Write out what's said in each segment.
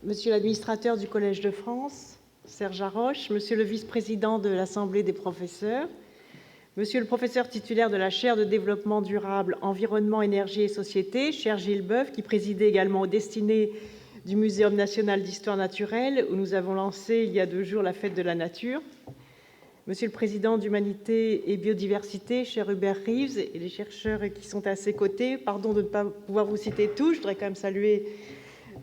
Monsieur l'administrateur du Collège de France, Serge Haroche, Monsieur le vice-président de l'Assemblée des professeurs, Monsieur le professeur titulaire de la chaire de développement durable, environnement, énergie et société, cher Gilles Boeuf, qui présidait également aux destinées du Muséum national d'histoire naturelle, où nous avons lancé il y a 2 jours la fête de la nature, Monsieur le président d'Humanité et Biodiversité, cher Hubert Reeves, et les chercheurs qui sont à ses côtés, pardon de ne pas pouvoir vous citer tous, je voudrais quand même saluer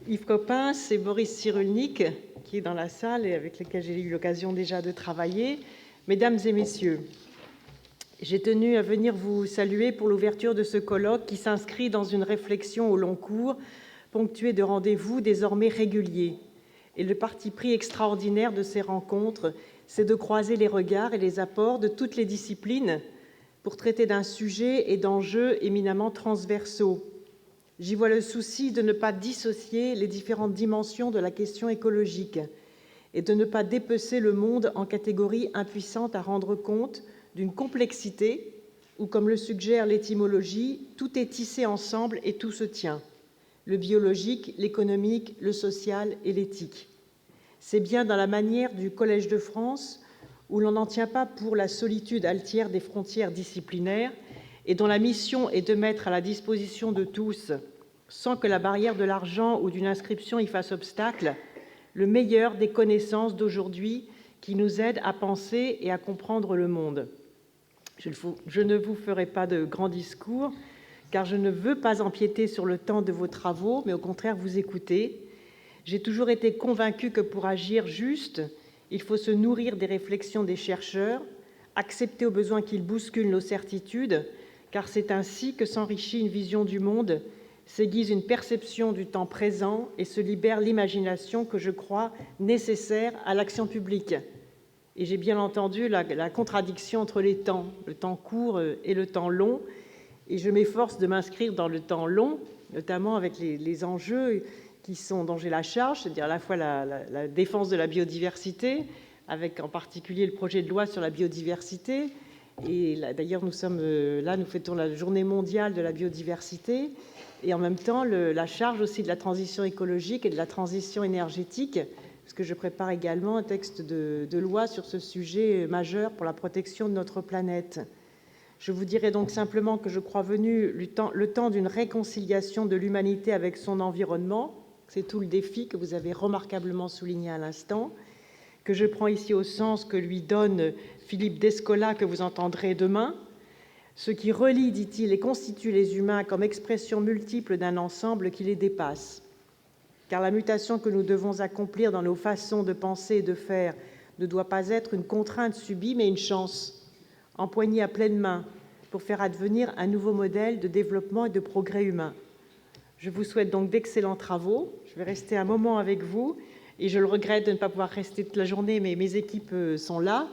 Yves Coppens et Boris Cyrulnik, qui est dans la salle et avec lesquels j'ai eu l'occasion déjà de travailler. Mesdames et messieurs, j'ai tenu à venir vous saluer pour l'ouverture de ce colloque qui s'inscrit dans une réflexion au long cours, ponctuée de rendez-vous désormais réguliers. Et le parti pris extraordinaire de ces rencontres, c'est de croiser les regards et les apports de toutes les disciplines pour traiter d'un sujet et d'enjeux éminemment transversaux. J'y vois le souci de ne pas dissocier les différentes dimensions de la question écologique et de ne pas dépecer le monde en catégories impuissantes à rendre compte d'une complexité où, comme le suggère l'étymologie, tout est tissé ensemble et tout se tient, le biologique, l'économique, le social et l'éthique. C'est bien dans la manière du Collège de France, où l'on n'en tient pas pour la solitude altière des frontières disciplinaires et dont la mission est de mettre à la disposition de tous, sans que la barrière de l'argent ou d'une inscription y fasse obstacle, le meilleur des connaissances d'aujourd'hui qui nous aident à penser et à comprendre le monde. Je ne vous ferai pas de grands discours, car je ne veux pas empiéter sur le temps de vos travaux, mais au contraire vous écouter. J'ai toujours été convaincue que pour agir juste, il faut se nourrir des réflexions des chercheurs, accepter au besoin qu'ils bousculent nos certitudes, car c'est ainsi que s'enrichit une vision du monde, s'aiguise une perception du temps présent et se libère l'imagination que je crois nécessaire à l'action publique. Et j'ai bien entendu la contradiction entre les temps, le temps court et le temps long, et je m'efforce de m'inscrire dans le temps long, notamment avec les enjeux dont j'ai la charge, c'est-à-dire à la fois la défense de la biodiversité, avec en particulier le projet de loi sur la biodiversité. Et d'ailleurs, nous fêtons la journée mondiale de la biodiversité, et en même temps la charge aussi de la transition écologique et de la transition énergétique, parce que je prépare également un texte de loi sur ce sujet majeur pour la protection de notre planète. Je vous dirai donc simplement que je crois venu le temps d'une réconciliation de l'humanité avec son environnement. C'est tout le défi que vous avez remarquablement souligné à l'instant, que je prends ici au sens que lui donne Philippe Descola, que vous entendrez demain. Ce qui relie, dit-il, et constitue les humains comme expression multiple d'un ensemble qui les dépasse. Car la mutation que nous devons accomplir dans nos façons de penser et de faire ne doit pas être une contrainte subie, mais une chance, empoignée à pleine main pour faire advenir un nouveau modèle de développement et de progrès humain. Je vous souhaite donc d'excellents travaux. Je vais rester un moment avec vous et je le regrette de ne pas pouvoir rester toute la journée, mais mes équipes sont là,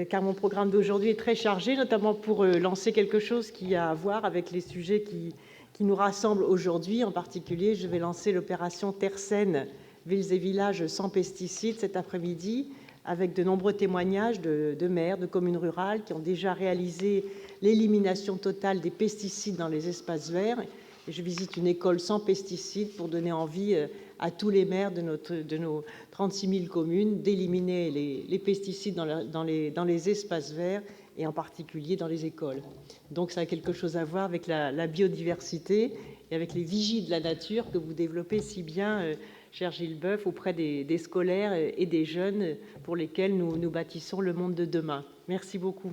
car mon programme d'aujourd'hui est très chargé, notamment pour lancer quelque chose qui a à voir avec les sujets qui nous rassemblent aujourd'hui. En particulier, je vais lancer l'opération Terre saine, villes et villages sans pesticides cet après-midi, avec de nombreux témoignages de maires, de communes rurales qui ont déjà réalisé l'élimination totale des pesticides dans les espaces verts. Et je visite une école sans pesticides pour donner envie à tous les maires de nos 36 000 communes d'éliminer les pesticides dans les espaces verts et en particulier dans les écoles. Donc ça a quelque chose à voir avec la biodiversité et avec les vigies de la nature que vous développez si bien, cher Gilles Boeuf, auprès des scolaires et des jeunes pour lesquels nous bâtissons le monde de demain. Merci beaucoup.